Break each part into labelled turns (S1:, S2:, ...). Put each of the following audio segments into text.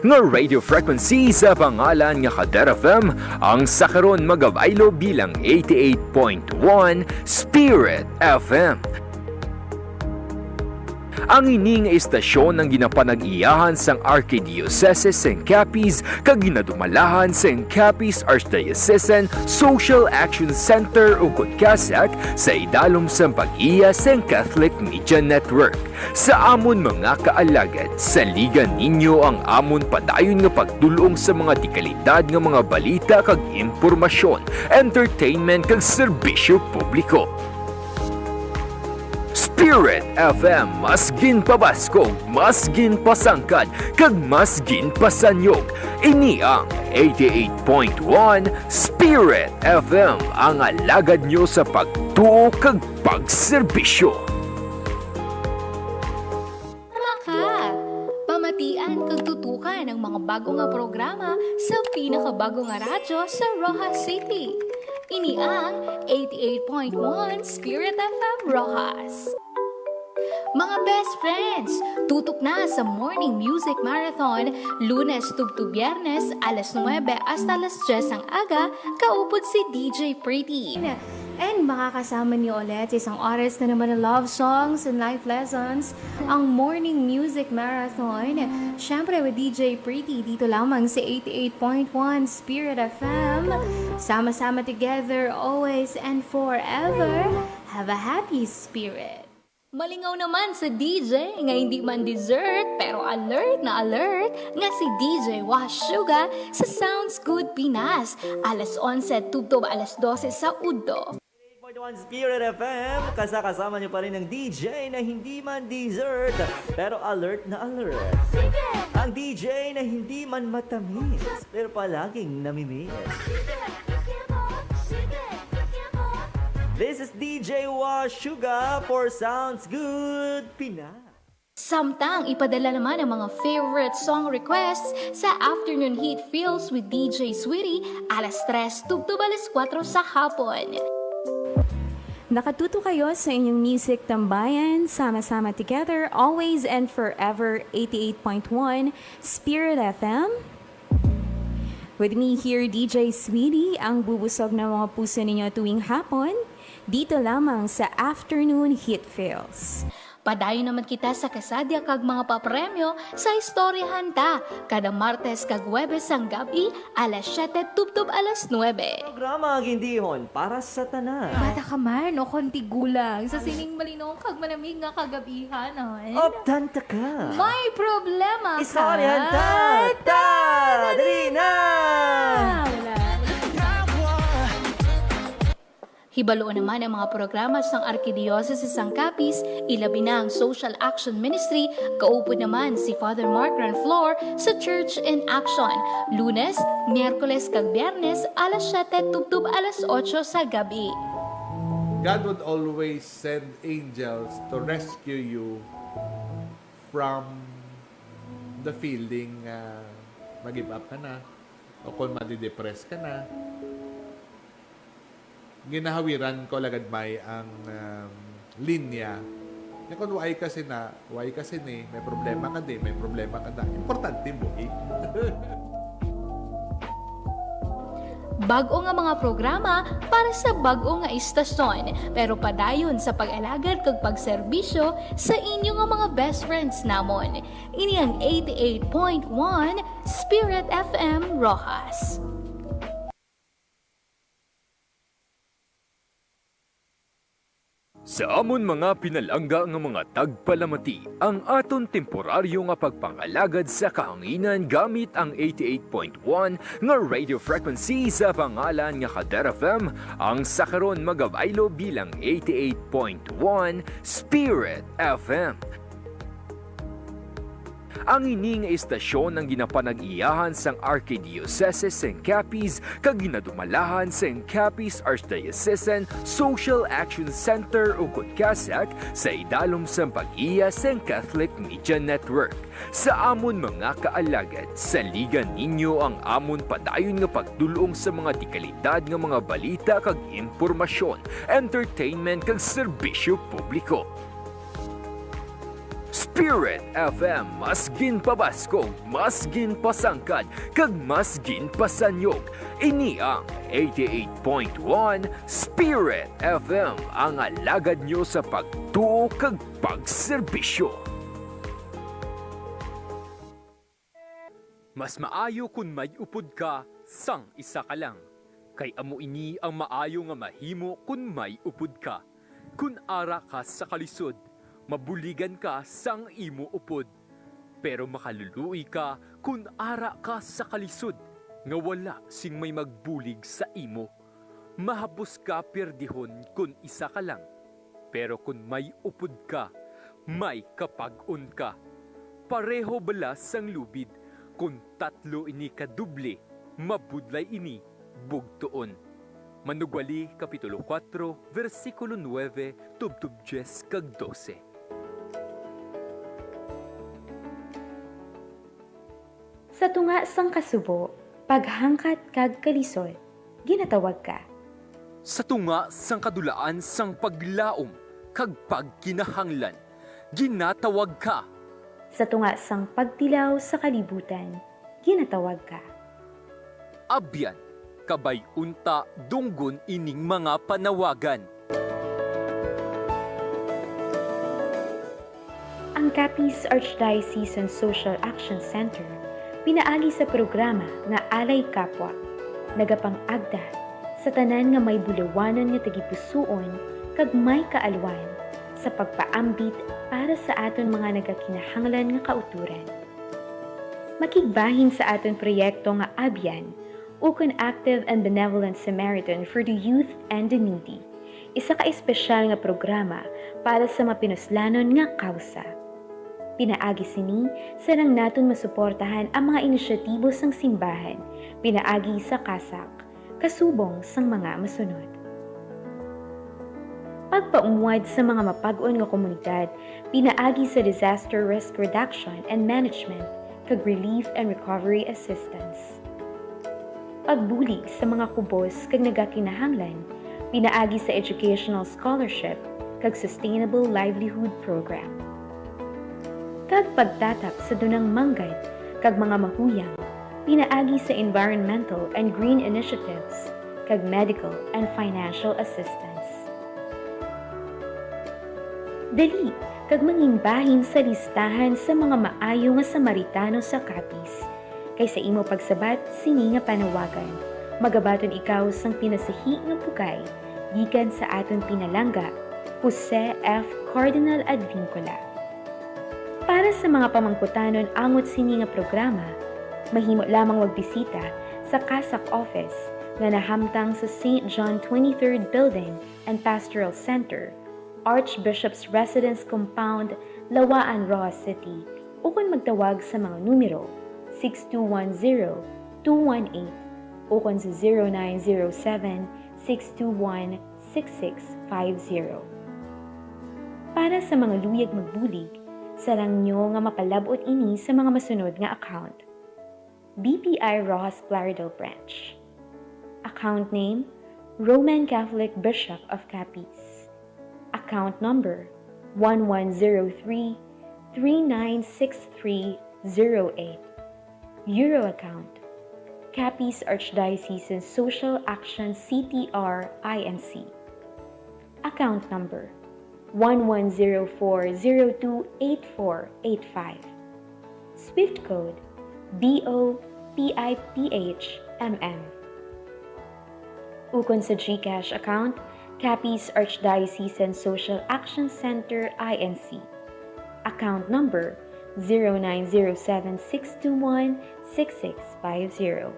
S1: nga radio frequency sa pangalan nga Kader FM ang sakaron magabaylo bilang 88.1 Spirit FM. Ang ining istasyon ng ginapanag-iyahan sang Archdiocese sang CAPIZ kag ginadumalahan sang CAPIZ Archdiocesan Social Action Center ug CASAC sa idalom sang pag-iya sang Catholic Media Network. Sa amon mga kaalagad, saligan ninyo ang amon padayon nga pagdulong sa mga dekalidad nga mga balita kag impormasyon, entertainment kag serbisyo publiko. Spirit FM, mas ginpabaskog, mas ginpasangkad, kag mas ginpasanyog. Ini ang 88.1 Spirit FM, ang alagad nyo sa pagtuo kag pagserbisyo.
S2: Pamatian kag tutukan ang mga bago nga programa sa pinakabago nga radyo sa Rojas City. Ini ang 88.1 Spirit FM Rojas. Mga best friends, tutok na sa Morning Music Marathon, Lunes tubto Biyernes, alas 9 hasta alas 10 ang aga, kaupod si DJ Pretty.
S3: And makakasama niyo ulit isang oras na naman ng love songs and life lessons, ang Morning Music Marathon. Siyempre with DJ Pretty dito lamang sa 88.1 Spirit FM. Sama-sama together, always and forever. Have a happy spirit.
S2: Malingaw naman sa DJ nga hindi man dessert pero alert na alert nga si DJ Washuga sa Sounds Good Pinas. Alas 11 tubtob alas 12 sa Udto.
S4: 88.1 Spirit FM, kasama niyo pa rin ng DJ na hindi man dessert pero alert na alert. Ang DJ na hindi man matamis pero palaging namimiss. This is DJ Washuga for Sounds Good Pinas.
S2: Samtang ipadala naman ang mga favorite song requests sa Afternoon Heat Feels with DJ Sweetie alas 3 tubtob alas 4 sa hapon.
S3: Nakatuto kayo sa inyong music tambayan, sama-sama together, always and forever, 88.1 Spirit FM. With me here, DJ Sweetie, ang bubusog ng mga puso ninyo tuwing hapon, dito lamang sa Afternoon Hit Feels.
S2: Padayon naman kita sa kasadya kag mga papremyo sa istoryahan ta kada Martes kag Huwebes ang gabi alas 7 tubtob alas 9.
S4: Programa gindihon para sa tanan.
S3: Bata ka man, o konti gulang, sa sining malinaw kag malamig nga kagabihan.
S4: Optanta ka.
S3: May problema ka.
S4: Istoryahan ta! Dali na!
S2: Hibaloon naman ang mga programa sa Archdiocese sang CAPIZ, ilabi na ang Social Action Ministry, kaupod naman si Father Mark Ranflor sa Church in Action. Lunes, Miyerkules kag Biyernes, alas 7 tubtob alas 8 sa gabi.
S5: God would always send angels to rescue you from the feeling mag-give up ka na o kung madidepress ka na. Ginahawiran ko lagad may ang linya. Kung why kasi ni, may problema ka din, may problema ka na. Importante mo eh.
S2: Bago nga mga programa para sa bago nga istasyon, pero padayon sa pag-alagad kag pagserbisyo sa inyo nga mga best friends namon. Ini ang 88.1 Spirit FM Rojas.
S1: Sa amon mga pinalangga nga mga tagpalamati, ang aton temporaryo nga pagpangalagad sa kahanginan gamit ang 88.1 nga radio frequency sa pangalan nga Kader FM ang sakaron magabaylo bilang 88.1 Spirit FM. Ang ining istasyon ng ginapanag-iyahan sang Archdiocese sang CAPIZ kag ginadumalahan sang CAPIZ Archdiocesan Social Action Center ug CASAC sa idalom sang pag-iya sang Catholic Media Network. Sa amon mga kaalagad, saligan ninyo ang amon padayon nga pagdulong sa mga dekalidad nga mga balita kag impormasyon, entertainment kag serbisyo publiko. Spirit FM, masgin pabaskog, masgin pasangkad, kag masgin pasanyog. Ini ang 88.1 Spirit FM, ang alagad nyo sa pagtuo kag pagserbisyo. Mas maayo kun may upod ka, sang isa ka lang. Kay amo ini ang maayo nga mahimo kun may upod ka. Kun ara ka sa kalisod, mabuligan ka sang imo upod. Pero makaluluoy ka kun ara ka sa kalisod, nga wala sing may magbulig sa imo. Mahapos ka perdihon kun isa ka lang. Pero kun may upod ka, may kapag-on ka. Pareho bala sang lubid, kun tatlo ini kaduble, mabudlay ini bugtuon. Manugwali, Kapitulo 4, versikulo 9, tubtub 10 kag 12.
S6: Sa tunga sang kasubo, paghangkat kag kalisod, ginatawag ka.
S1: Sa tunga sang kadulaan sang paglaom, kag pagkinahanglan, ginatawag ka.
S6: Sa tunga sang pagtilaw sa kalibutan, ginatawag ka.
S1: Abyan, kabay unta dunggon ining mga panawagan.
S6: Ang CAPIZ Archdiocesan Social Action Center pinaagi sa programa nga Alay Kapwa, nagapang-agda sa tanan nga may bulawanon nga tagipusoon kag may kaalwan sa pagpaambit para sa aton mga nagakinahanglan nga kauturan. Makigbahin sa aton proyekto nga Abyan, ukon Active and Benevolent Samaritan for the Youth and the Needy, isa ka espesyal nga programa para sa mapinuslanon nga kausa. Pinaagi sini sa nang naton masuportahan ang mga inisyatibo sang simbahan, pinaagi sa CASAC, kasubong sang mga masunod. Pagpaumuad sa mga mapag-on nga komunidad, pinaagi sa Disaster Risk Reduction and Management, kag Relief and Recovery Assistance. Pagbulig sa mga kubos kag nagakinahanglan, pinaagi sa Educational Scholarship kag Sustainable Livelihood Program. Kag pagtatak sa dunang manggad kag mga mahuyang, pinaagi sa environmental and green initiatives kag medical and financial assistance. Dali kag mangimbahin sa listahan sa mga maayo nga Samaritano sa CAPIZ. Kay sa imo pagsabat sini nga panawagan, magabaton ikaw sang pinasahi nga pugay gikan sa aton pinalangga, Jose F. Cardinal Advincula. Para sa mga pamangkutanon angot sini nga programa, mahimo lamang magbisita sa CASAC office nga nahamtang sa St. John 23rd Building and Pastoral Center, Archbishop's Residence Compound, Lawaan, Rojas City, ukon magtawag sa mga numero 6210-218 o kung sa 0907-621-6650. Para sa mga luyag magbulig, sarang nyo nga mapalabot ini sa mga masunod nga account. BPI Rojas Plaridel Branch. Account name, Roman Catholic Bishop of CAPIZ. Account number, 1103-396308. Euro account, CAPIZ Archdiocesan Social Action CTR INC. Account number, 1104028485. Swift code, BOPIPHMM. Ukon sa GCash account, CAPIZ Archdiocesan Social Action Center INC. Account number, 0907-621-6650.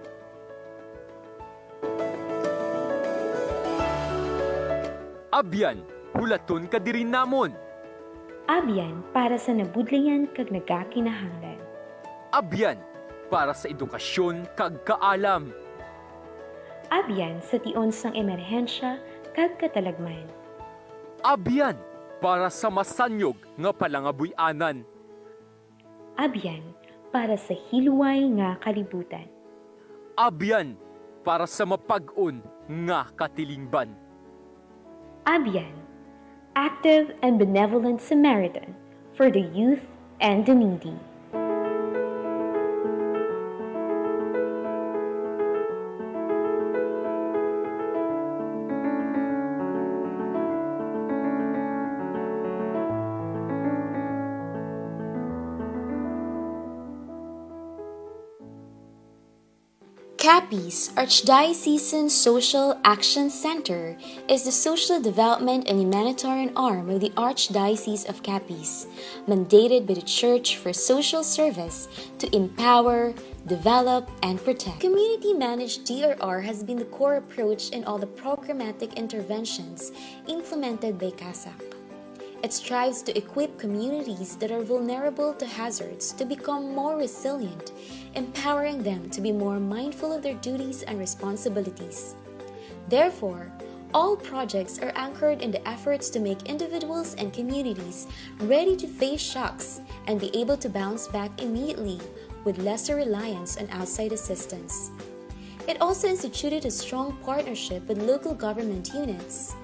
S1: Abyan, hulaton ka diri namon.
S6: Abyan para sa nabudlayan kag nagakinahanglan.
S1: Abyan, para sa edukasyon kag kaalam.
S6: Abyan sa tion sang emerhensya kag katalagman.
S1: Abyan, para sa masanyog nga palangabuy-anan.
S6: Abyan para sa hilway nga kalibutan.
S1: Abyan, para sa mapag-on nga katilingban.
S6: Abyan, Active and Benevolent Samaritan for the Youth and the needy.
S7: CAPIZ, Archdiocesan Social Action Center, is the social development and humanitarian arm of the Archdiocese of Capiz, mandated by the Church for social service to empower, develop, and protect. Community-managed DRR has been the core approach in all the programmatic interventions implemented by CASAC. It strives to equip communities that are vulnerable to hazards to become more resilient, empowering them to be more mindful of their duties and responsibilities. Therefore, all projects are anchored in the efforts to make individuals and communities ready to face shocks and be able to bounce back immediately with lesser reliance on outside assistance. It also instituted a strong partnership with local government units,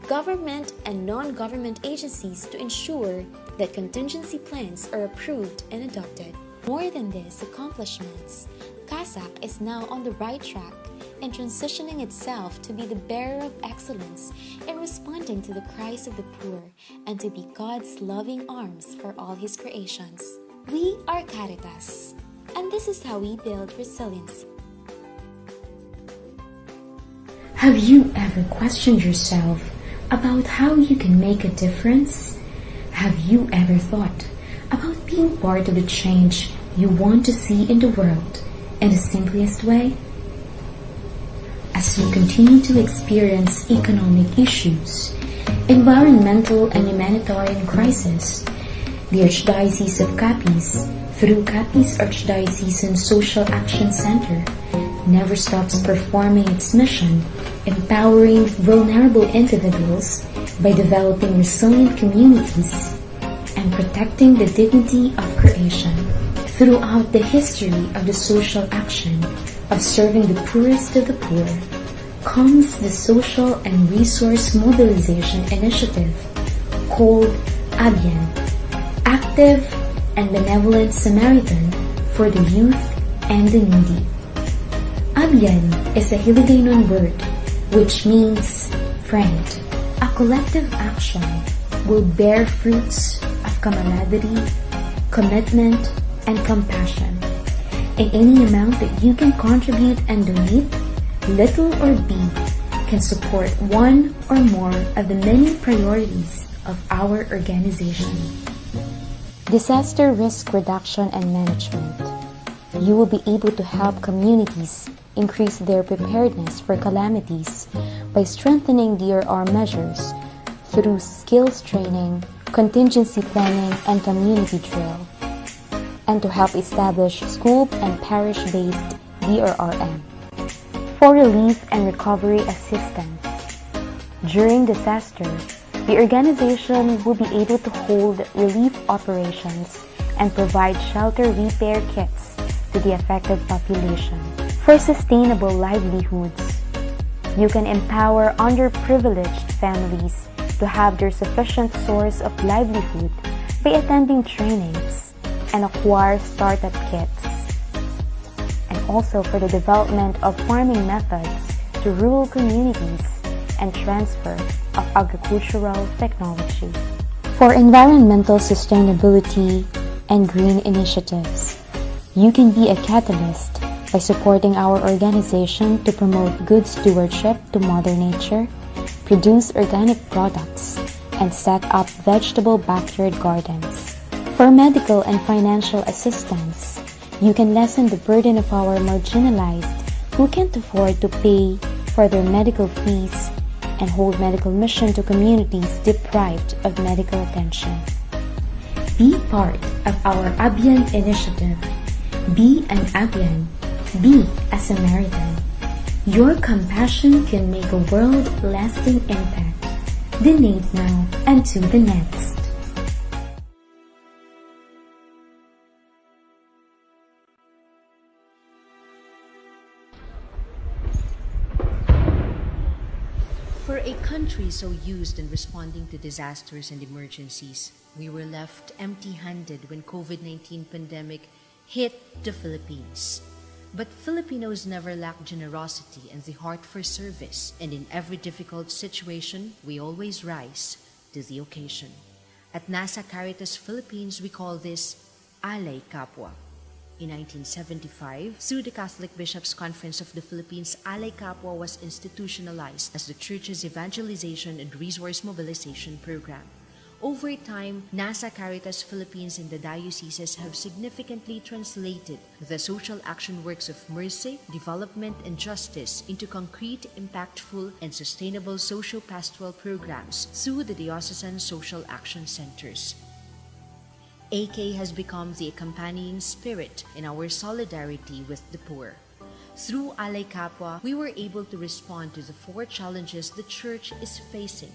S7: government and non-government agencies to ensure that contingency plans are approved and adopted. More than these accomplishments, CASAC is now on the right track in transitioning itself to be the bearer of excellence in responding to the cries of the poor and to be God's loving arms for all His creations. We are Caritas, and this is how we build resilience.
S8: Have you ever questioned yourself about how you can make a difference? Have you ever thought about being part of the change you want to see in the world in the simplest way? As you continue to experience economic issues, environmental and humanitarian crisis, the Archdiocese of Capiz, through CAPIZ Archdiocesan Social Action Center, never stops performing its mission, empowering vulnerable individuals by developing resilient communities and protecting the dignity of creation. Throughout the history of the social action of serving the poorest of the poor comes the Social and Resource Mobilization Initiative called ABIEN, Active and Benevolent Samaritan for the Youth and the Needy. ABIEN is a Hiligaynon word which means friend. A collective action will bear fruits of camaraderie, commitment, and compassion. In any amount that you can contribute and donate, little or big, can support one or more of the many priorities of our organization.
S6: Disaster risk reduction and management. You will be able to help communities increase their preparedness for calamities by strengthening DRR measures through skills training, contingency planning, and community drill, and to help establish school and parish-based DRRM. For relief and recovery assistance. During disaster, the organization will be able to hold relief operations and provide shelter repair kits to the affected population. For sustainable livelihoods, you can empower underprivileged families to have their sufficient source of livelihood by attending trainings and acquire startup kits. And also for the development of farming methods to rural communities and transfer of agricultural technology. For environmental sustainability and green initiatives, you can be a catalyst by supporting our organization to promote good stewardship to Mother Nature, produce organic products, and set up vegetable backyard gardens. For medical and financial assistance, you can lessen the burden of our marginalized who can't afford to pay for their medical fees and hold medical mission to communities deprived of medical attention.
S8: Be part of our ABIEN initiative. Be an ABIEN. Be a Samaritan. Your compassion can make a world-lasting impact. Donate now and to the next.
S9: For a country so used in responding to disasters and emergencies, we were left empty-handed when COVID-19 pandemic hit the Philippines. But Filipinos never lack generosity and the heart for service, and in every difficult situation, we always rise to the occasion. At NASA Caritas Philippines, we call this Alay Kapwa. In 1975, through the Catholic Bishops' Conference of the Philippines, Alay Kapwa was institutionalized as the Church's evangelization and resource mobilization program. Over time, NASA Caritas Philippines and the dioceses have significantly translated the social action works of mercy, development, and justice into concrete, impactful, and sustainable socio-pastoral programs through the diocesan social action centers. AK has become the accompanying spirit in our solidarity with the poor. Through Alay Kapwa, we were able to respond to the 4 challenges the Church is facing.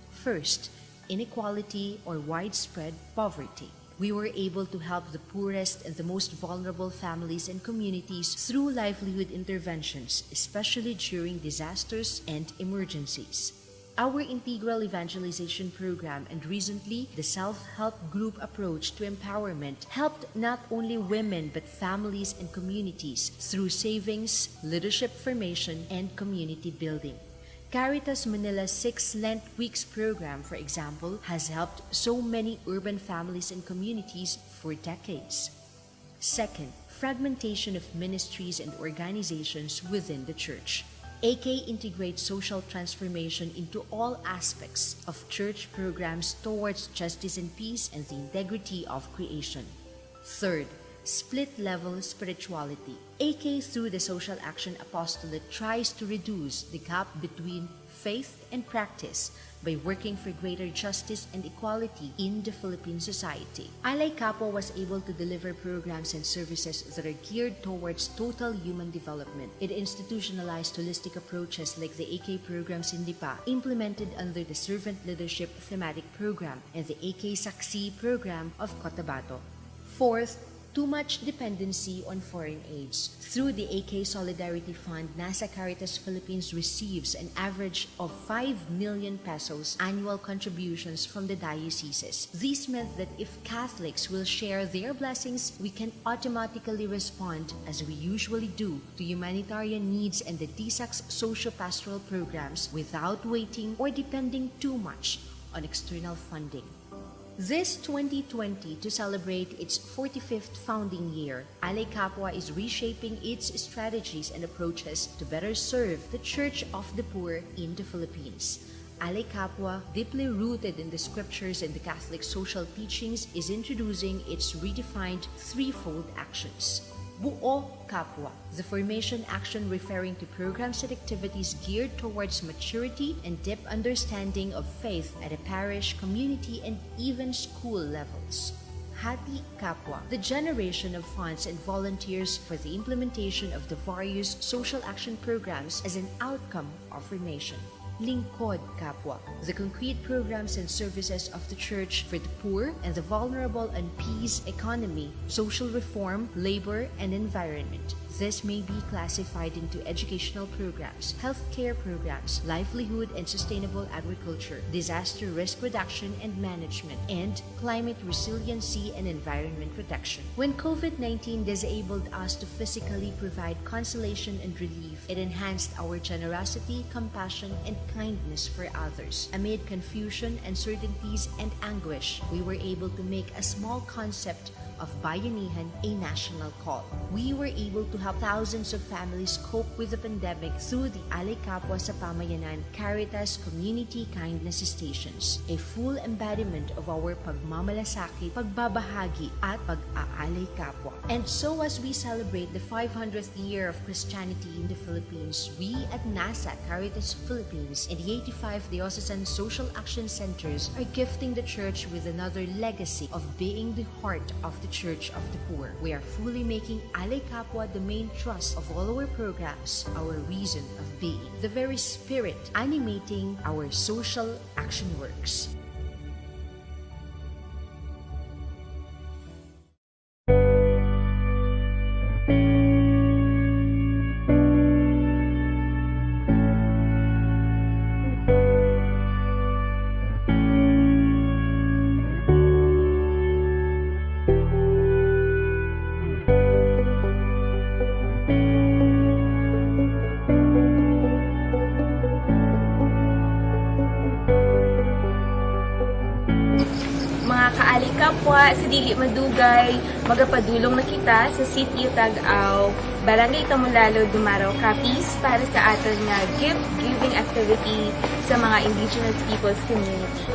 S9: First, inequality or widespread poverty. We were able to help the poorest and the most vulnerable families and communities through livelihood interventions, especially during disasters and emergencies. Our integral evangelization program and recently the self-help group approach to empowerment helped not only women but families and communities through savings, leadership formation, and community building. Caritas Manila's 6 Lent Weeks program, for example, has helped so many urban families and communities for decades. Second, fragmentation of ministries and organizations within the Church. AK integrates social transformation into all aspects of church programs towards justice and peace and the integrity of creation. Third, split-level spirituality. AK, through the Social Action Apostolate, tries to reduce the gap between faith and practice by working for greater justice and equality in the Philippine society. Alay Kapwa was able to deliver programs and services that are geared towards total human development. It institutionalized holistic approaches like the AK programs in Lipa, implemented under the Servant Leadership Thematic Program and the AK Saksi program of Cotabato. Fourth, too much dependency on foreign aids. Through the AK Solidarity Fund, NASA Caritas Philippines receives an average of 5 million pesos annual contributions from the dioceses. This meant that if Catholics will share their blessings, we can automatically respond, as we usually do, to humanitarian needs and the CASAC's socio-pastoral programs without waiting or depending too much on external funding. This 2020, to celebrate its 45th founding year, Alay Kapwa is reshaping its strategies and approaches to better serve the Church of the Poor in the Philippines. Alay Kapwa, deeply rooted in the scriptures and the Catholic social teachings, is introducing its redefined threefold actions. Buo Kapwa, the formation action referring to programs and activities geared towards maturity and deep understanding of faith at a parish, community, and even school levels. Hati Kapwa, the generation of funds and volunteers for the implementation of the various social action programs as an outcome of formation. Lingkod Kapwa, the concrete programs and services of the Church for the poor and the vulnerable and peace economy, social reform, labor, and environment. This may be classified into educational programs, healthcare programs, livelihood and sustainable agriculture, disaster risk reduction and management, and climate resiliency and environment protection. When COVID-19 disabled us to physically provide consolation and relief, it enhanced our generosity, compassion, and kindness for others. Amid confusion, uncertainties, and anguish, we were able to make a small concept of bayanihan a national call. We were able to help thousands of families cope with the pandemic through the Alay Kapwa sa Pamayanan Caritas Community Kindness Stations, a full embodiment of our pagmamalasakit, pagbabahagi, at pag-aalay kapwa. And so as we celebrate the 500th year of Christianity in the Philippines, we at NASA Caritas Philippines and the 85 diocesan social action centers are gifting the Church with another legacy of being the heart of the Church of the Poor. We are fully making Alay Kapwa the main thrust of all our programs, our reason of being, the very spirit animating our social action works.
S6: nga sa dili madugay, magapadulong na kita sa City Tag-Aw, Barangay Tamulalo, Dumaraw, CAPIZ para sa aton nga gift-giving activity sa mga Indigenous Peoples Community.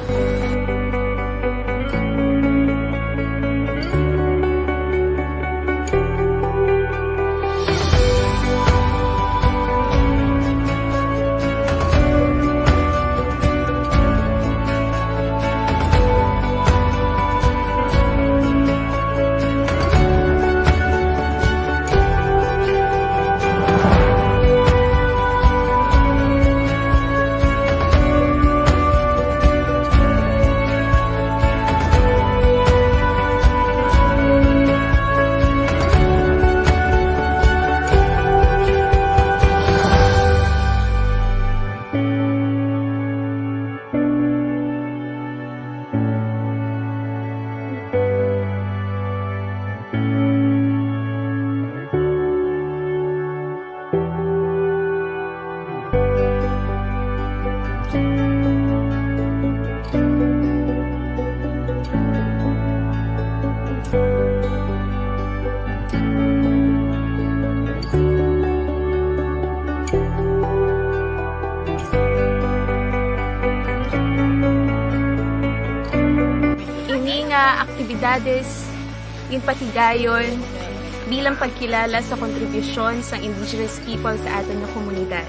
S6: Aktibidades yung patigayon bilang pagkilala sa kontribusyon sa Indigenous people sa aton nga komunidad.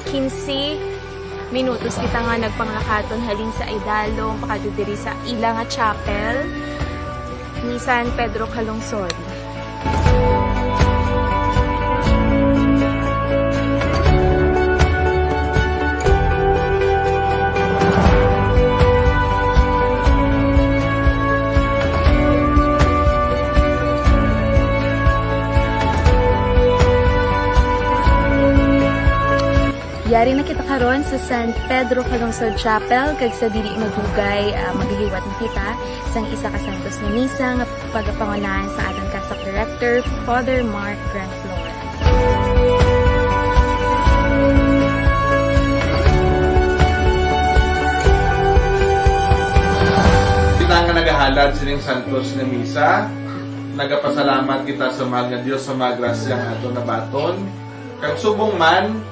S6: 15 minutos kita nga nagpanglakaton halin sa Idalong pakadudiri sa ila nga chapel ni San Pedro Calungsod. Yari na kita karon sa San Pedro Calungsod Chapel kag sa dili madugay maghiliwat na kita sang isa ka santos nga misa nga pagapangunahan sa atong CASAC Director Father Mark Granflor.
S5: Kita nga nagahalad sining santos nga misa, nagapasalamat kita sa mahal nga Dios sa mga grasya nga ato nabaton. Kang subong man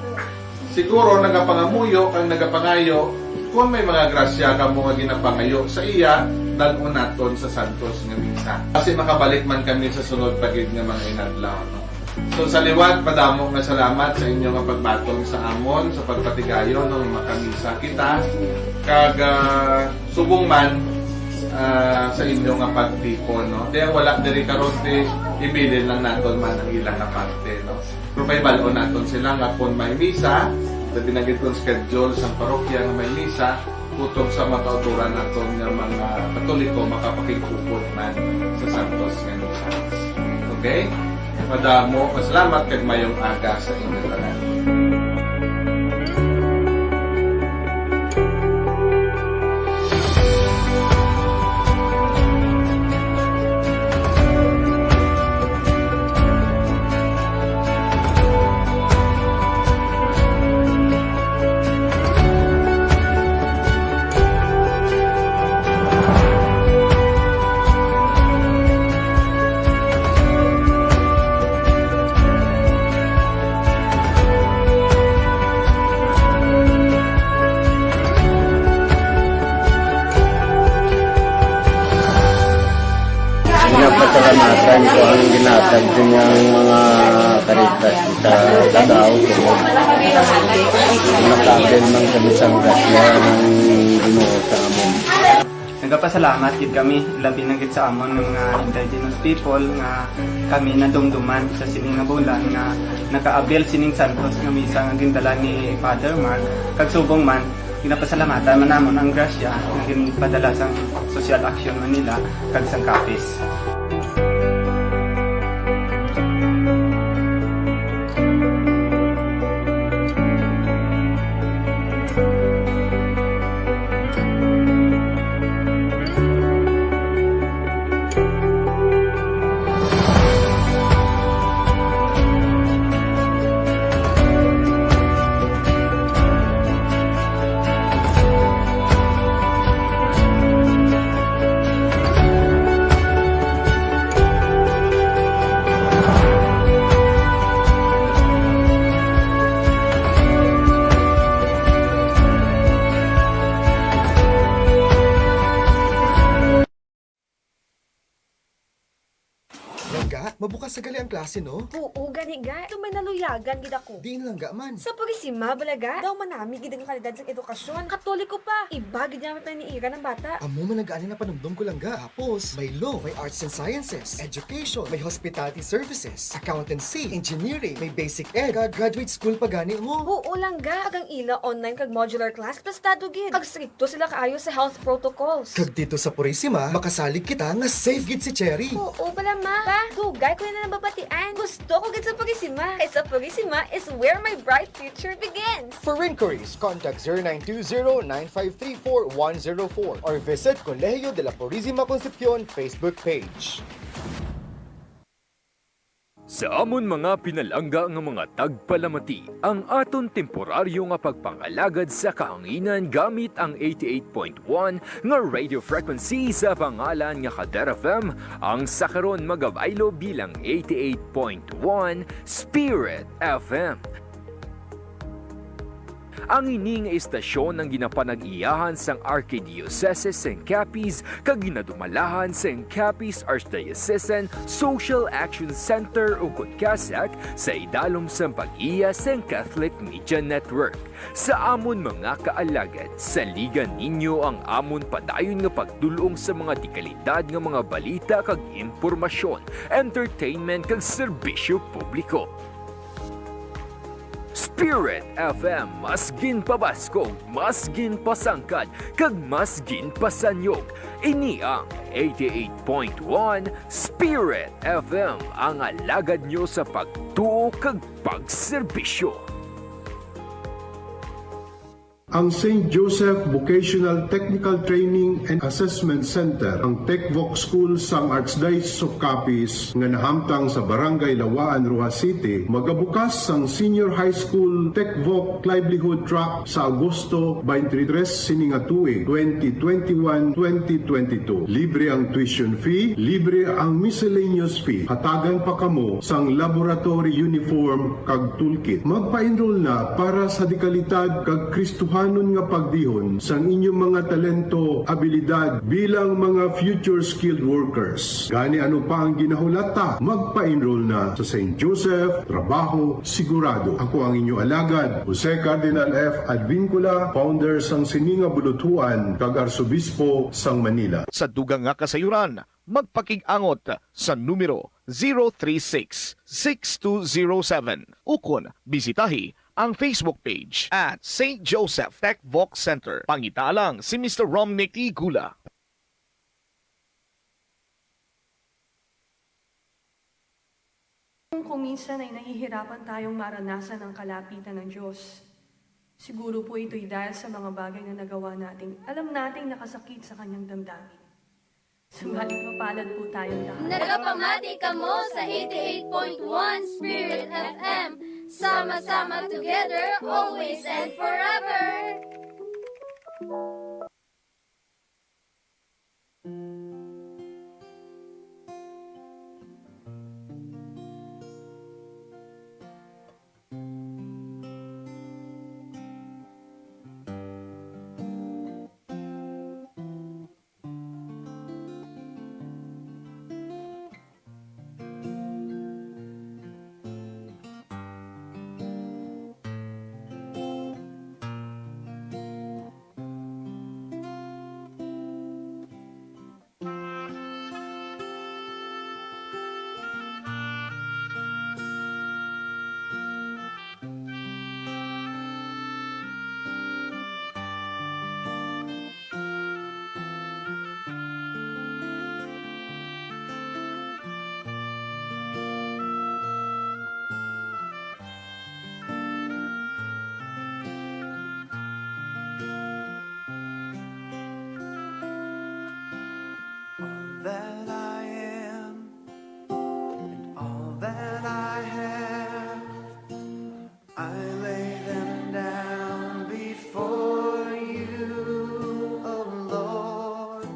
S5: siguro nagapangamuyo kang nagapangayo kung may mga grasya ka mo nga ginapangayo sa iya dalon naton sa santos nga misa. Kasi makabalik man kami sa sunod pagid nga mga inadlaw. No? So sa liwat, padamo nga salamat sa inyo nga pagbatong sa amon sa pagpatigayon ng makamisa kita kag subong man sa inyo nga pagtipon. No? Kaya wala diri karon ibilin lang naton man ang ilang nga parte. No? Pero may balon naton sila nga kung may misa, na binagit kong schedule sa parokya nga may misa, putog sa makauturan naton nga mga Katoliko makapakikupot man sa Santos nga misa. Okay? Madamo, masalamat kag mayong aga sa inyong tanan.
S10: Pasalamatan ko ang ginatag din yung mga karitas sa Tagaw. Nakabel mang kabisang gasya ng Ginoo sa amon.
S11: Nagapasalamat gid kami labi na gid sa amon ng mga indigenous people nga kami nadumduman sa sining nga bulan nga nakaabel sining santos nga misa nga gindala ni Father Mark kag subong man ginapasalamatan man namon ang grasya nga ginpadala sa social action Manila kag sang CAPIZ.
S12: masagali ang klase, no?
S13: Oo, gani ga. Ito may naluyagan, gid ako.
S12: Di lang ga man.
S13: Sa pagisima, balaga, daw manami gid ang kalidad sa edukasyon. Katoliko pa. Iba gid niya paniira ng bata.
S12: Amo man nag-ani na panumdum ko lang ga. Tapos, may law, may arts and sciences, education, may hospitality services, accountancy, engineering, may basic ed, graduate school pa gani mo.
S13: Oo lang ga. Agang ila online kag modular class, plastado gid. Kag stricto sila kaayo sa health protocols.
S12: Kag dito sa Purisima, makasalig kita nga safe gid si Cherry.
S13: Oo pala ma. Pa, dugay ko na nababatian. Gusto ko gid sa Purisima. Kay sa Purisima is where my bright future begins.
S12: For inquiries, contact 0920-9534-104 or visit Colegio de la Purisima Concepcion Facebook page.
S1: Sa amon mga pinalangga nga mga tagpalamati, ang aton temporaryo nga pagpangalagad sa kahanginan gamit ang 88.1 nga radio frequency sa pangalan nga Kader FM, ang sakaron magabaylo bilang 88.1 Spirit FM. Ang ining istasyon ng ginapanag-iyahan sang Archdiocese ng CAPIZ kag ginadumalahan sang CAPIZ Archdiocesan Social Action Center ug CASAC sa idalom sang pag-iya sang Catholic Media Network. Sa amon mga kaalagad, saligan ninyo ang amon padayon nga pagdulong sa mga dekalidad nga mga balita kag impormasyon, entertainment kag serbisyo publiko. Spirit FM, mas gin pabaskog, mas gin pasangkad, kag mas gin pasanyog. Ini ang 88.1 Spirit FM, ang alagad nyo sa pagtuo kag pagserbisyo.
S14: Ang St. Joseph Vocational Technical Training and Assessment Center, ang TechVoc School sang Archdiocese of Capiz nga nahamtang sa Barangay Lawaan, Rojas City, magabukas sang Senior High School TechVoc Livelihood Track sa Agosto 23 sininga tuig 2021-2022. Libre ang tuition fee, libre ang miscellaneous fee. Hatagan pa kamo sang laboratory uniform kag toolkit. Magpa-enroll na para sa dekalidad kag Kristuhan anon nga pagdihon sang inyong mga talento, abilidad bilang mga future skilled workers. Gani ano pa ang ginahulata, magpa-enroll na sa St. Joseph, trabaho sigurado. Ako ang inyong alagad, Jose Cardinal F. Advincula, founder sang Sininga Bulutuan, kag Arsobispo sang Manila.
S15: Sa dugang nga kasayuran, magpakig-angot sa numero 036-6207 ukon bisitahi ang Facebook page at St. Joseph Tech Voc Center. Pangitalang si Mr. Romnick Igula.
S16: Kung minsan ay nahihirapan tayong maranasan ang kalapitan ng Diyos, siguro po ito'y dahil sa mga bagay na nagawa nating alam nating nakasakit sa kanyang damdamin. Subalit mapalad po tayong lahat.
S17: Nagapamati ka mo sa 88.1 Spirit FM. Sama-sama together, always and forever.
S18: That I am and all that I have, I lay them down before you, oh Lord,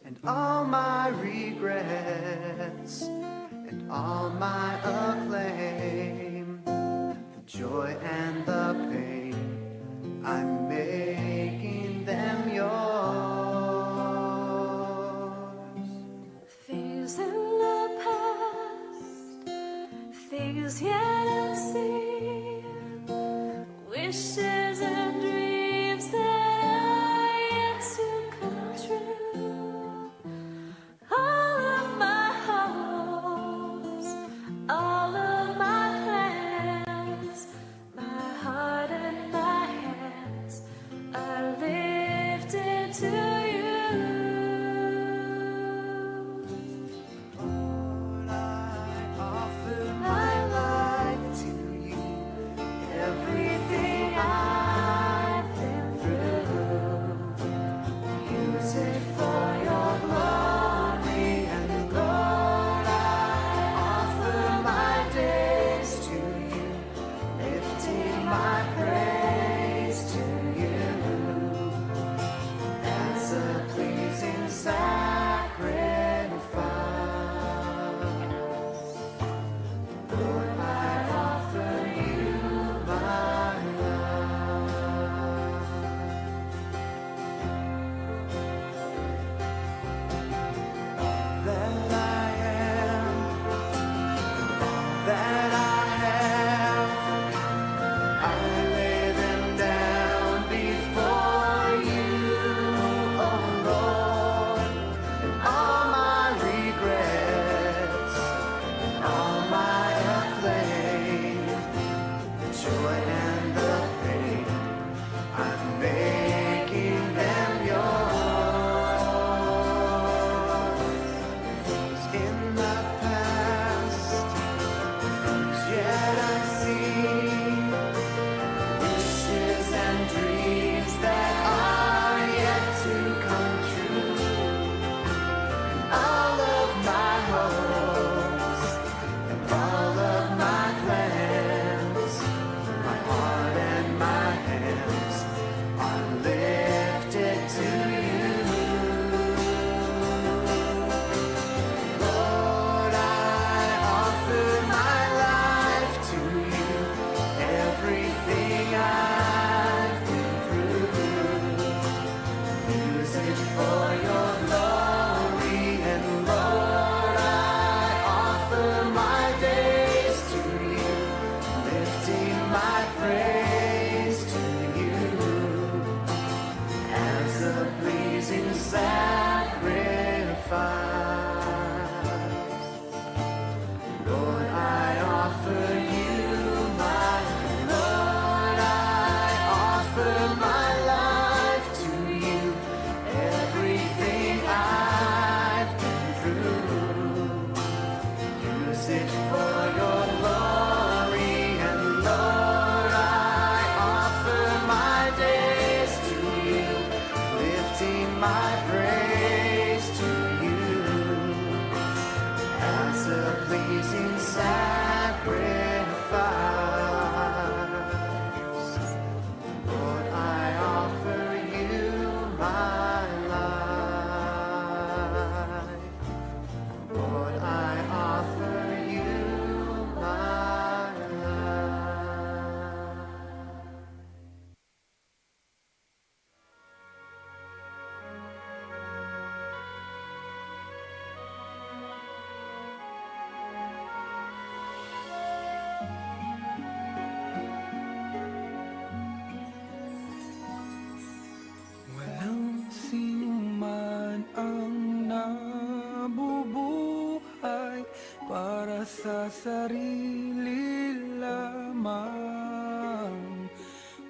S18: and all my regrets and all my acclaim, the joy and the pain, I'm making them yours.
S16: Things in the past
S19: yet unseen, wishes and dreams that are yet to come true. All of my hopes, all of my plans, my heart and my hands are lifted to you.
S18: Offer my life to you, everything I've been through. Use it for your glory, and Lord, I offer my days to you, lifting my praise to you as a pleasing sacrifice. Lord, I offer you my love. That I am, that I have, I lay them down before you, oh Lord, and all my regrets, and all my acclaim, the joy and the pain, I'm making them yours. Things in the past, things yet unseen, wishes and dreams that are yet to come true. And all of my hopes, and all of my plans, my heart and my hands are lifted to you. Lord, I offer my life to you, everything I've been through. Use it for your glory, and Lord, I offer my days to you, lifting my praise to you as a pleasing sacrifice. Lord, I offer you my, Lord, I offer my life to you, everything I've been through. Use it for your glory, and Lord, I offer my days to you, lifting my praise to you as a pleasing sacrifice. Lord, I offer you my life. Lord, I offer you my life.
S20: Walang sinuman ang nabubuhay para sa sarili lamang.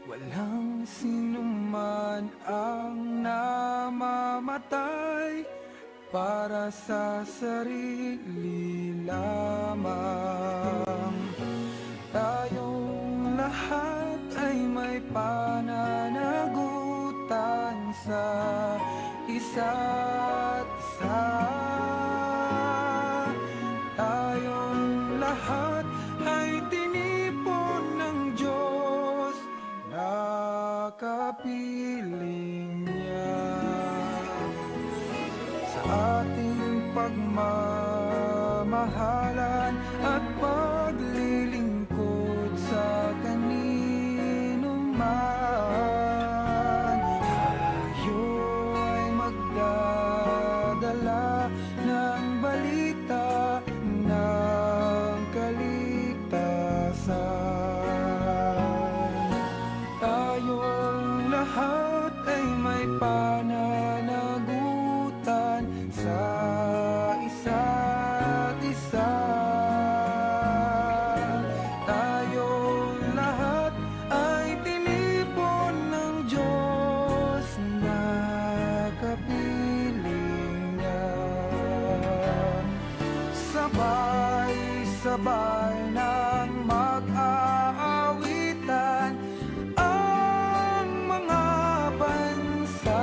S20: Walang sinuman ang namamatay para sa sarili lamang. Tayong lahat ay may pananagutan sa isa't isa. Tayong lahat ay tinipon ng Diyos na kapiling niya. Sa ating pagmamahalan at paglilingkod sa kanino man, tayo ay magdadala ng balita ng kaligtasan. sabay ng mag-aawitan ang mga bansa.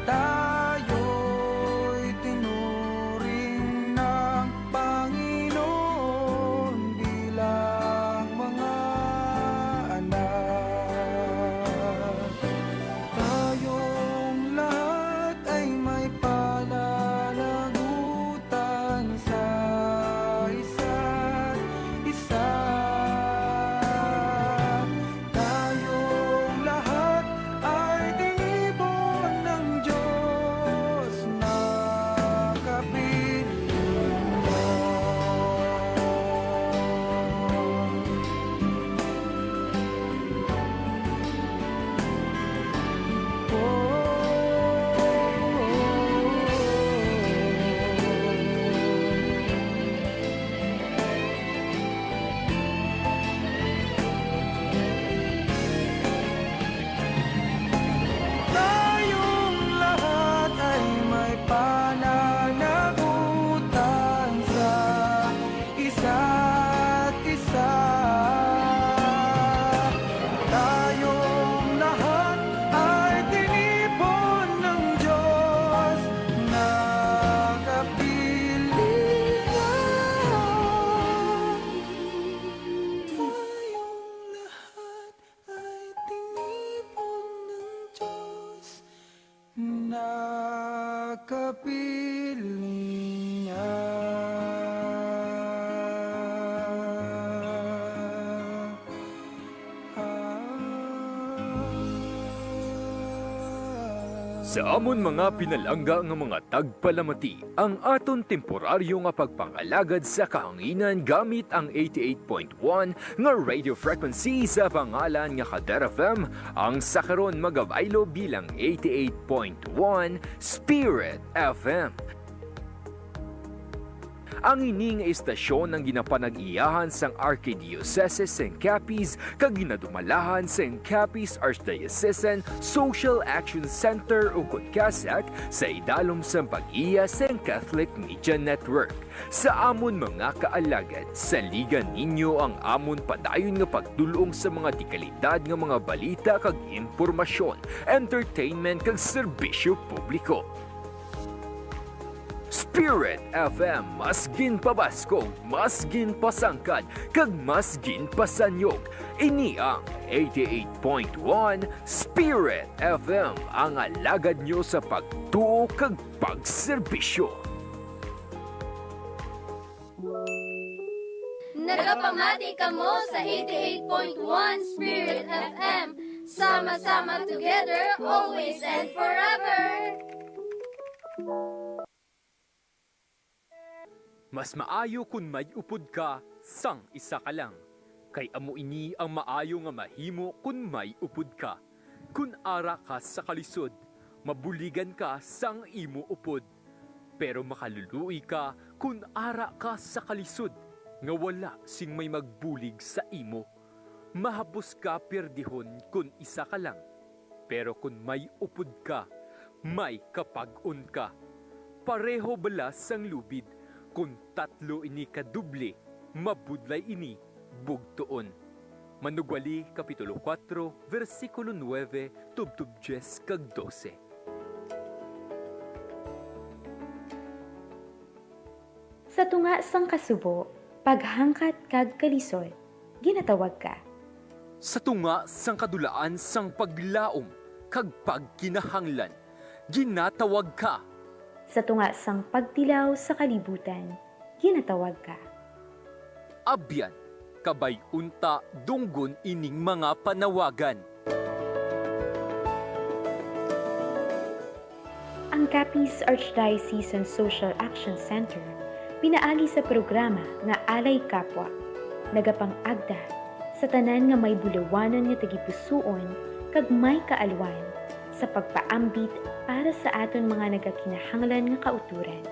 S20: Tayo'y tinuring ng Panginoon bilang mga anak. Tayong lahat ay may pananagutan sa isa't isa. Tayong lahat ay tinipon ng Diyos na kapiling niya. Tayong lahat ay may pananagutan sa isa't isa. Tayong lahat ay tinipon ng Diyos na kapilingan. Tayong lahat ay tinipon ng Diyos na
S1: Sa amon mga pinalangga nga mga tagpalamati, ang aton temporaryo nga pagpangalagad sa kahanginan gamit ang 88.1 nga radio frequency sa pangalan nga Kader FM, ang sakaron magabaylo bilang 88.1 Spirit FM. Ang ining istasyon ng ginapanag-iyahan sang Archdiocese ng CAPIZ kag ginadumalahan sang CAPIZ Archdiocesan Social Action Center ug CASAC sa idalom sang pag-iya sang Catholic Media Network. Sa amon mga kaalagad, saligan ninyo ang amon padayon nga pagdulong sa mga dekalidad nga mga balita kag impormasyon, entertainment kag serbisyo publiko. Spirit FM, mas ginpabaskog, mas ginpasangkad, kag mas ginpasanyog. Ini ang 88.1 Spirit FM, ang alagad nyo sa pagtuo kag pagserbisyo.
S17: Nagapamati ka mo sa 88.1 Spirit FM. Sama-sama together, always and forever.
S1: Mas maayo kung may upod ka, sang isa ka lang. Kay amo ini ang maayo nga mahimo kung may upod ka. Kung ara ka sa kalisod, mabuligan ka sang imo upod. Pero makaluluoy ka kung ara ka sa kalisod, nga wala sing may magbulig sa imo. Mahapos ka perdihon kung isa ka lang. Pero kung may upod ka, may kapag-on ka. Pareho balas sang lubid, kung tatlo ini kaduble, mabudlay ini bugtoon. Manugwali, Kapitulo 4, versikulo 9, tubtub 10 kag 12.
S6: Sa tunga sang kasubo, paghangkat kag kalisod, ginatawag ka.
S1: Sa tunga sang kadulaan sang paglaom, kag pagkinahanglan, ginatawag ka.
S6: Sa tunga sang pagtilaw sa kalibutan, ginatawag ka.
S1: Abyan, kabay unta dunggon ining mga panawagan.
S6: Ang CAPIZ Archdiocesan Social Action Center pinaagi sa programa nga Alay Kapwa, nagapang-agda sa tanan nga may bulawanan nga tagipusoon kag may kaalwan sa pagpaambit para sa aton mga nagakinahanglan nga kauturan.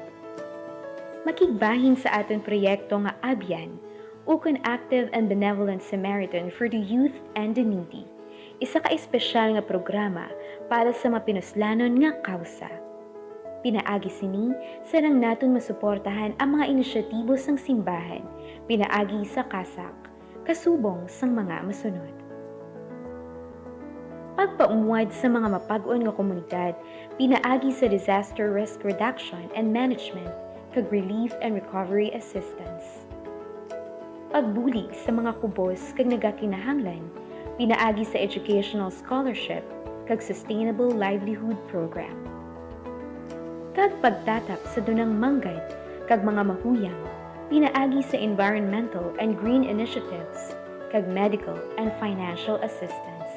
S6: Makigbahin sa aton proyekto nga Abyan, ukon Active and Benevolent Samaritan for the Youth and the Needy, isa ka espesyal nga programa para sa mapinuslanon nga kausa. Pinaagi sini sarang naton masuportahan ang mga inisyatibo sang simbahan, pinaagi sa CASAC, kasubong sang mga masunod. Pagpaumuad sa mga mapag-on nga komunidad, pinaagi sa disaster risk reduction and management, kag relief and recovery assistance. Pagbulig sa mga kubos kag nagakinahanglan, pinaagi sa educational scholarship kag sustainable livelihood program. Kag pagtatap sa dunang manggad kag mga mahuyang, pinaagi sa environmental and green initiatives kag medical and financial assistance.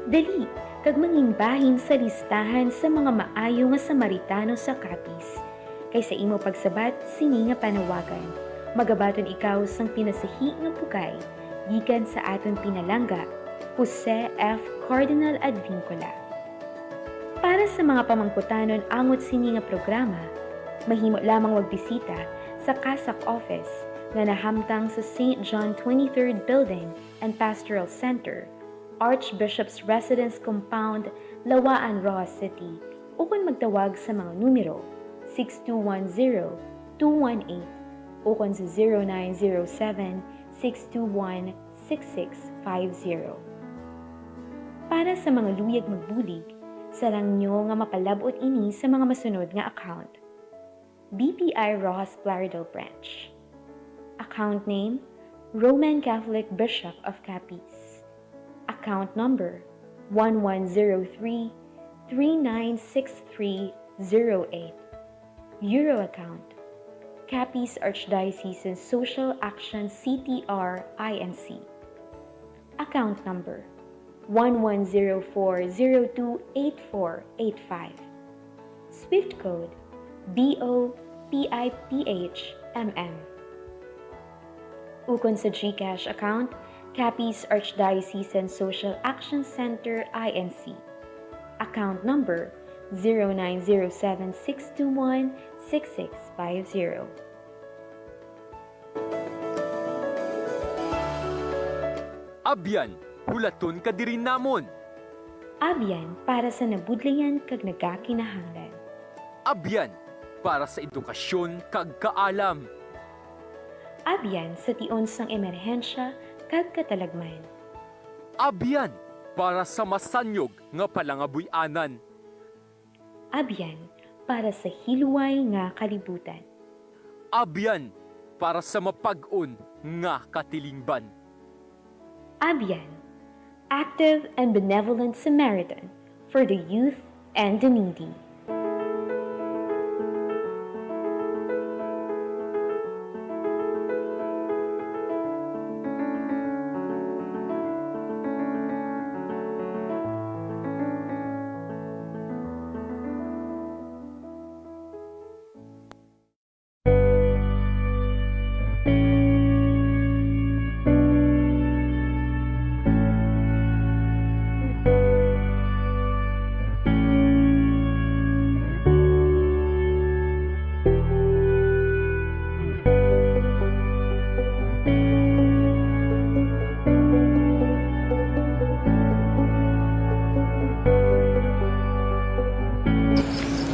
S6: Dali kag mangimbahin sa listahan sa mga maayo nga Samaritano sa CAPIZ, kay sa imo pagsabat sini nga panawagan, magabaton ikaw sang pinasahi nga pugay gikan sa aton pinalangga, Jose F. Cardinal Advincula. Para sa mga pamangkutanon angot sini nga programa, mahimo lamang magbisita sa CASAC office nga nahamtang sa St. John 23rd Building and Pastoral Center, Archbishop's Residence Compound, Lawaan, Rojas City, o kung magtawag sa mga numero 6210-218 o kung sa 0907-621-6650. Para sa mga luyag magbulig, sarang nyo nga mapalabot ini sa mga masunod nga account. BPI Rojas Plaridel Branch. Account name, Roman Catholic Bishop of CAPIZ. Account number, 1103-396308. Euro account, CAPIZ Archdiocesan Social Action CTR INC. Account number, 1104028485. Swift code BOPIPHMM. Ukon sa GCash account, CAPIZ Archdiocesan Social Action Center INC. Account number 0907-621-6650.
S1: Abyan, hulaton ka diri namon.
S6: Abyan para sa nabudlayan kag nagakinahanglan.
S1: Abyan, para sa edukasyon kag kaalam.
S6: Abyan sa tion sang emerhensya kag katalagman.
S1: Abyan, para sa masanyog nga palangabuy-anan.
S6: Abyan, para sa hiluway nga kalibutan.
S1: Abyan, para sa mapag-on nga katilingban.
S6: Abyan, active and benevolent Samaritan for the youth and the needy.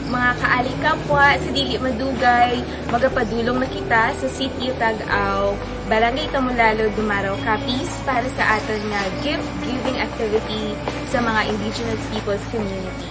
S13: Mga kaalikapwa, sa dili madugay, magapadulong na kita sa Sitio Tag-Aw, Barangay Tamulalo, Dumaraw, CAPIZ para sa aton nga gift-giving activity sa mga Indigenous Peoples Community.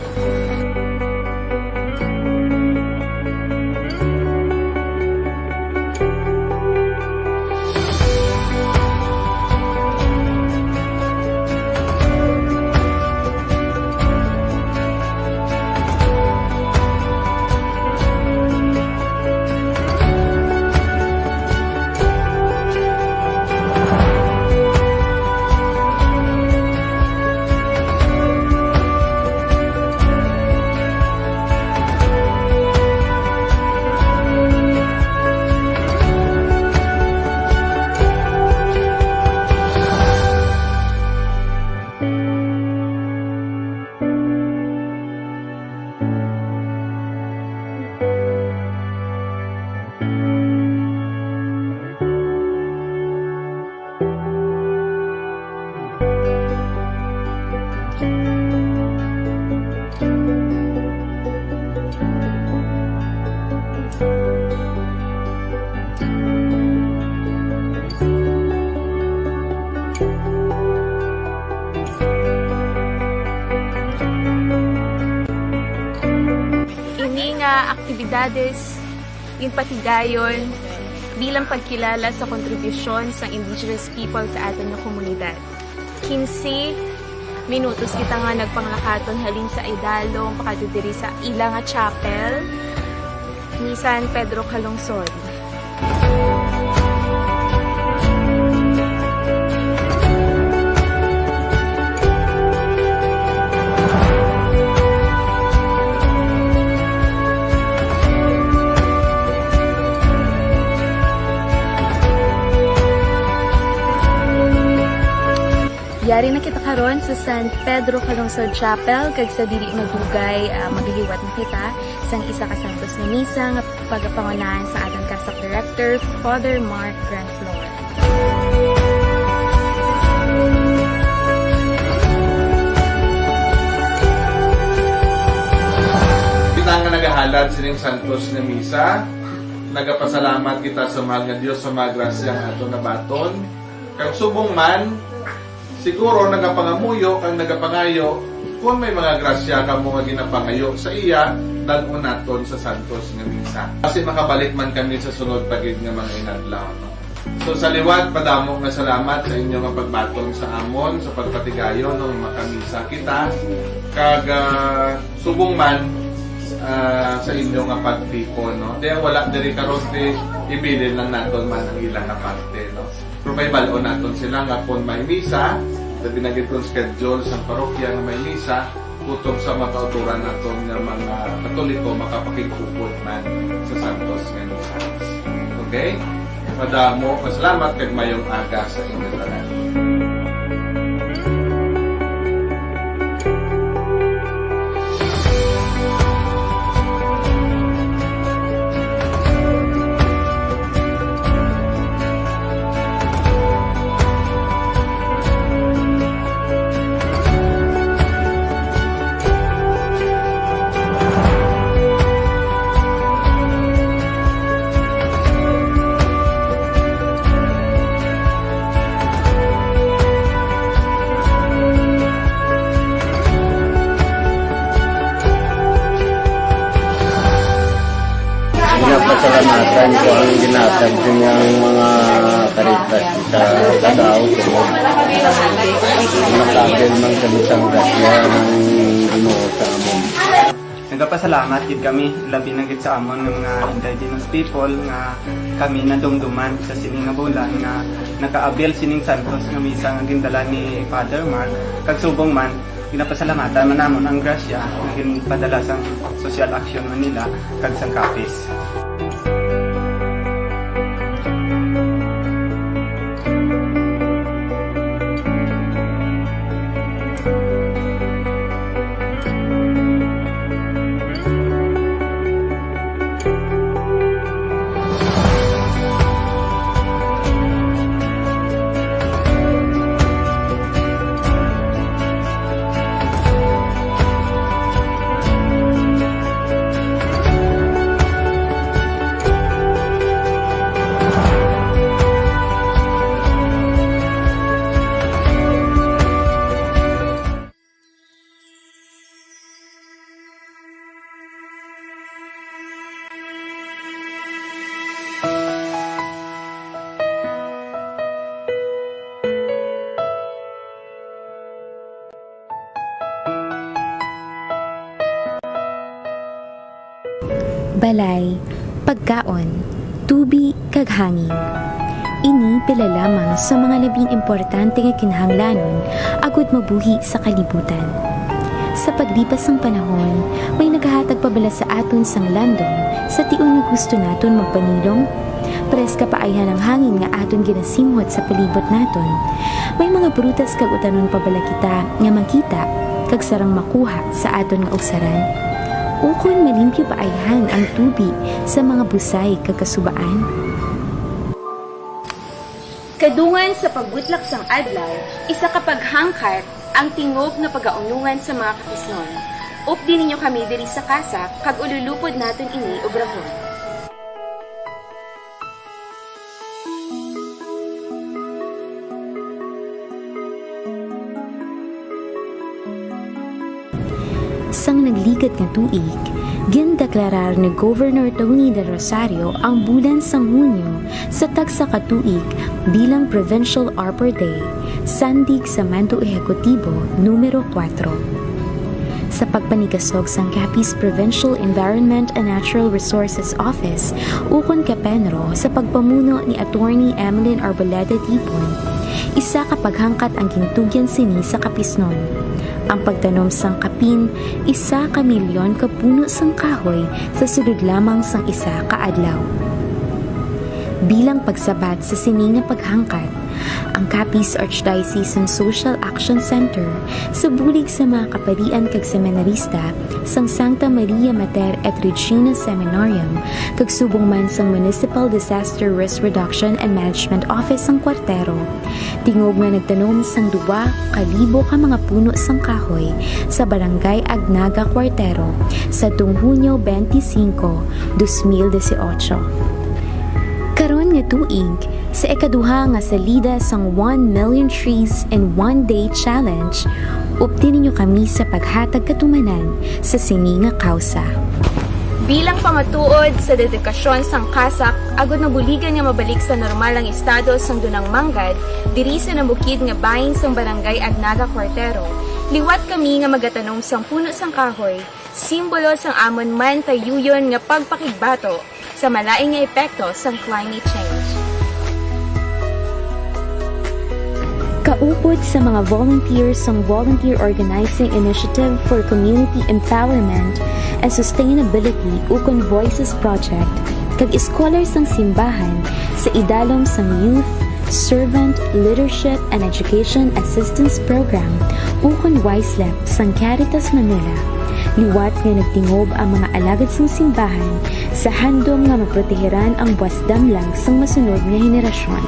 S13: felicidades, yung patigayon, bilang pagkilala sa kontribusyon sa indigenous people sa atin na komunidad. 15 minutos kita nga nagpanglakaton halin sa idalong pakadudiri sa ilang chapel ni San Pedro Calungsod.
S6: Yari na kita karon sa San Pedro Calungsod Chapel kag sa dili madugay maghihiwat na kita sang isa ka santos nga misa nga pagapangunahan sa atong CASAC Director Father Mark Granflor.
S5: Kita nga nagahalad sining santos nga misa. Nagapasalamat kita sa mahal nga Dios sa mga grasya nga ato nabaton. Kag subong man siguro nagapangamuyo kang nagapangayo kung may mga grasya ka mo nga ginapangayo sa iya dalon naton sa santos nga misa. Kasi makabalik man kami sa sunod pagid nga mga inadlaw. No? So sa liwat padamo nga salamat sa inyo nga pagbaton sa amon sa pagpatigayon ng makamisa kita kag subong man sa inyo nga pagtipon. No? Kaya wala diri karon ibilin lang naton man ang ilang nga parte. No? Pero may balon naton sila nga kung may misa, sa binagit kong schedule sa parokya nga may misa, kutob sa makauturan naton nga mga Katoliko makapakikupod man sa santos nga misa. Okay? Madamo, masalamat kag mayong aga sa inyo tanan.
S10: Pasalamatan ko ang ginatag ng mga karitas sa Tagaw nakabel ng kabisang grasya ng Ginoo sa amon.
S11: Nagapasalamat gid kami labi na gid sa amon ng mga indigenous people nga kami nadumduman sa sining nga bulan nga nakaabel sining santos nga misa nga gindala ni Father Mark kag subong man ginapasalamatan man namon ang grasya nga ginpadala sang social action man nila kag sang CAPIZ.
S6: Balay, pagkaon, tubi, kag hangin. Ini pila lamang sa mga labing importante nga kinahanglanon agud mabuhi sa kalibutan. Sa paglipas ng panahon, may naghahatag pabala sa aton sang landong sa tiun nga gusto naton magpanilong. Preska paayhan ang hangin nga aton ginasimhot sa palibot naton. May mga prutas kag utanon pabala kita nga makita kag sarang makuha sa aton nga uksaran. Ukon malimpyo paayhan ang tubi sa mga busay kag kasubaan.
S13: Kadungan sa pagbutlak sang adlaw, isa ka paghangkat ang tingog na pagaunungan sa mga kakisnon. Updi ninyo kami diri sa CASAC kag ululupod naton ini obrahon.
S6: Sang nagligat nga tuig, Gindeklarar ni Governor Tony de Rosario ang bulan sang Hunyo sa tagsa katuig bilang Provincial Arbor Day, sandig sa Mando Ehekutibo numero 4. Sa pagpanigasog sang CAPIZ Provincial Environment and Natural Resources Office, ukon Kapenro sa pagpamuno ni Attorney Emeline Arboleda Tipon, isa ka paghangkat ang gintugyan sini sa kapisnon. Ang pagtanom sang kapin, 1 milyon ka puno sang kahoy sa sulod lamang sang 1 kaadlaw. Bilang pagsabat sa sininga paghangkat, ang CAPIZ Archdiocesan Social Action Center sa bulig sa mga kaparian kag seminarista sang Santa Maria Mater et Regina Seminarium kag subong man sang Municipal Disaster Risk Reduction and Management Office sang Kwartero, tingog nga nagtanom sang 2,000 ka mga puno sang kahoy sa Barangay Agnaga, Kwartero sa Hunyo 25, 2018. Karon nga tuig, sa ikaduha nga salida sang 1 Million Trees in 1 Day Challenge, upti ninyo kami sa paghatag katumanan sa sininga kausa.
S13: Bilang pamatuod sa dedikasyon sang CASAC, agod na buligan nga mabalik sa normal ang estado sang Dunang Manggad, diri sa nabukid nga bahin sang Barangay Agnaga, Kwartero, liwat kami nga magatanong sang puno sang kahoy, simbolo sang amon man tayuyon nga pagpakigbato sa malaing nga epekto sang climate change.
S6: Kaupod sa mga volunteers sang Volunteer Organizing Initiative for Community Empowerment and Sustainability ukon Voices Project kag scholars sang simbahan sa idalom sang Youth Servant Leadership and Education Assistance Program ukon YSLEP sang Caritas Manila. Liwat nga nagtingob ang mga alagad sang simbahan sa handom nga maproteheran ang buwas damlang sang masunod nga henerasyon.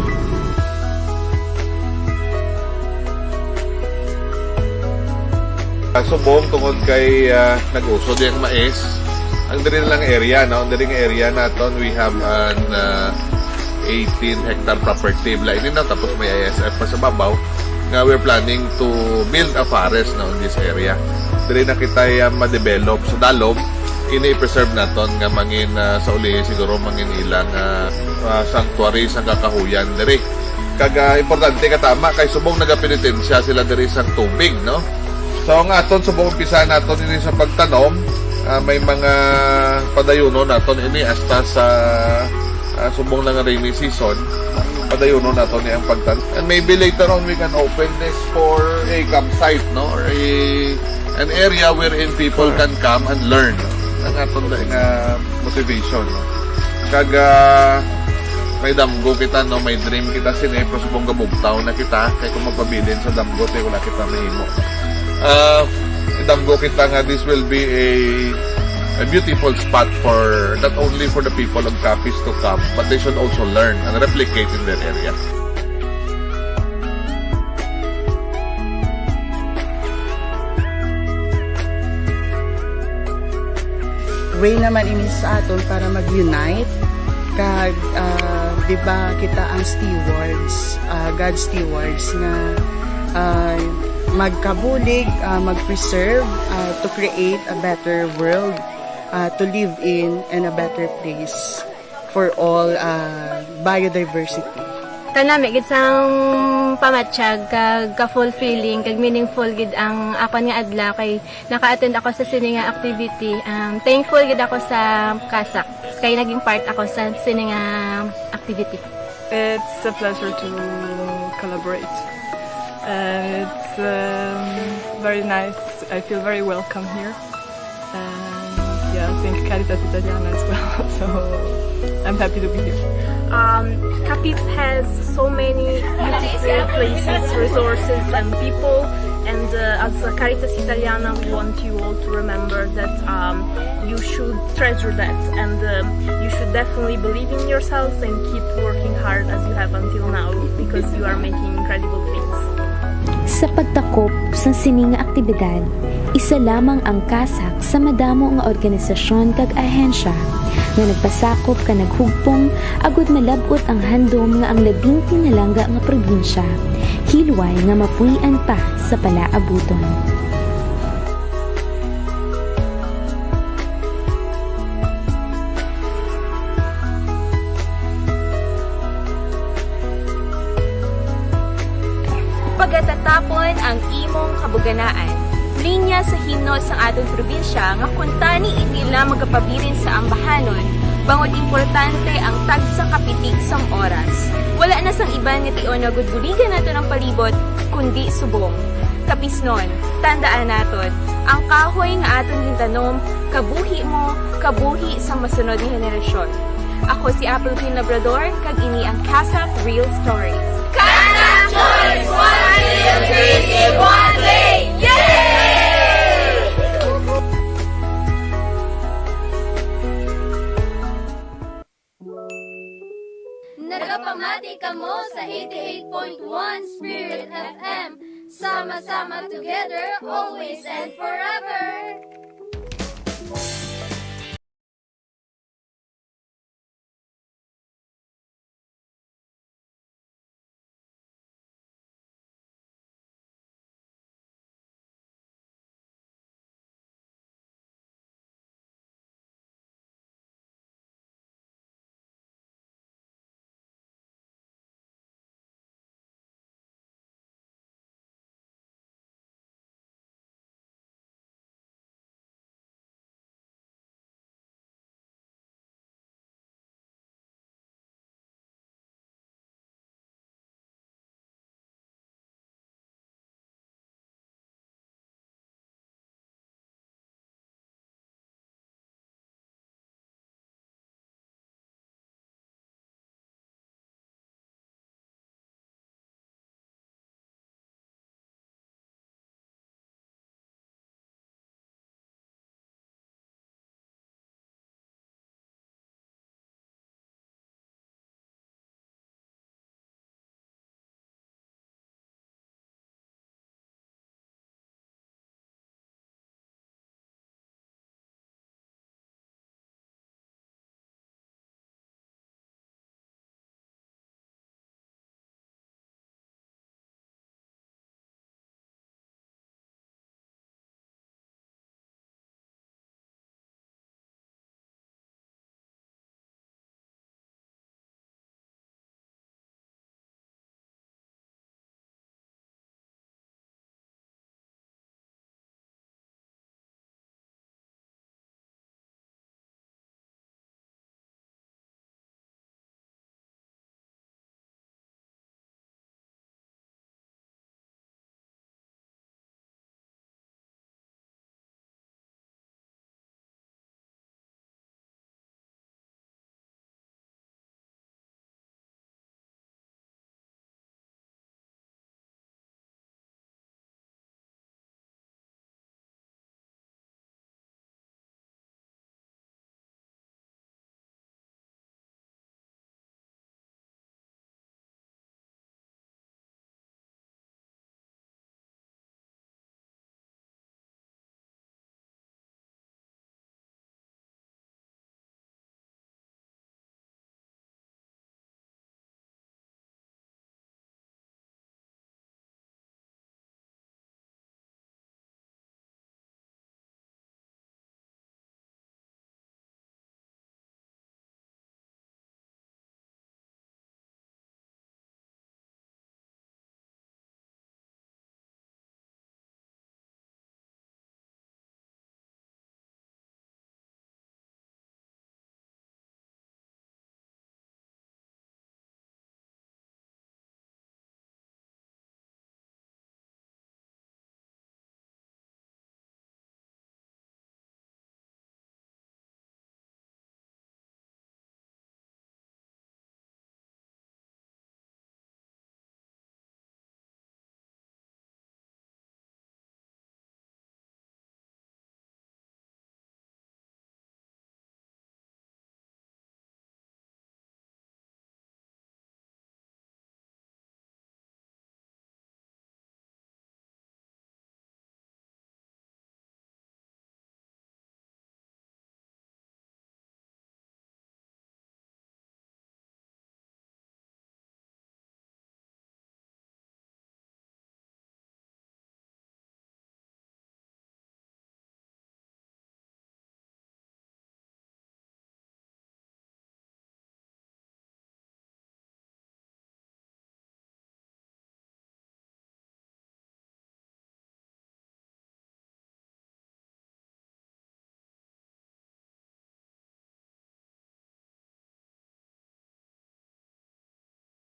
S5: Subong tungod kay nag-uso diyang mais, ang diri lang area, no? Ang diri nga area naton we have an 18 hectare property. Lain na tapos may ISF pa sa babaw nga we're planning to build a forest na in this area. Diri na kita ma-develop sa dalom, ini-preserve naton nga mangin sa uli siguro mangin ilang sanctuary sang kakahuyan diri. Kaga importante katama kay subong nagapenitensya sila diri sang tubig, no? So nga aton subong umpisa naton ini sa pagtanom, may mga padayuno naton ini hasta sa subong lang rainy season. Padayuno naton ni ang pagtanom. And maybe later on we can open this for a campsite, no? Or an area wherein people can come and learn, no? Ang aton nga motivation, no? Kaga may damgo kita, no? May dream kita sini, pero subong gabugtaw na kita kay kung magpabilin sa damgo tayo wala kita mahimo. Damgo kita nga this will be a beautiful spot for not only for the people of CAPIZ to come, but they should also learn and replicate in their area.
S21: Way naman ini sa aton para mag-unite kag di ba kita ang stewards, God stewards na magkabulig, mag-preserve to create a better world to live in and a better place for all biodiversity.
S13: Kanami gid sang pamatsyag kag ka-fulfilling kag meaningful gid ang akon nga adlaw kay naka-attend ako sa sininga activity. Thankful gid ako sa CASAC kay naging part ako sa sininga activity.
S22: It's a pleasure to collaborate. It's very nice. I feel very welcome here. And yeah, I think Caritas Italiana as well. So I'm happy to be here.
S13: CAPIZ has so many beautiful places, resources and people, and as a Caritas Italiana we want you all to remember that you should treasure that, and you should definitely believe in yourselves and keep working hard as you have until now, because you are making incredible things.
S6: Sa pagtakop sa sininga aktibidad, isa lamang ang CASAC sa madamo nga organisasyon kag ahensya nga nagpasakop ka naghugpong agud malabot ang handom nga ang labing pinalangga nga probinsya, hilway nga mapuy-an pa sa palaabuton.
S13: magatatapon ang imong kabuganaan. Linya sa himno sa atong probinsya nga kuntani itila magapabirin sa ambahanon, bangod importante ang tagsa kapitik sang oras. Wala na sang iban nga tion nga gudguligan nato ng palibot, kundi subong. Kapisnon, tandaan naton, ang kahoy nga aton gintanom, kabuhi mo, kabuhi sang masunod nga henerasyon. Ako si Apple Queen Labrador, kag ini ang CASAC Real Stories.
S17: CASAC Choice! One real crazy, one way! Yay! Nagapamati ka mo sa 88.1 Spirit FM. Sama-sama together, always and forever.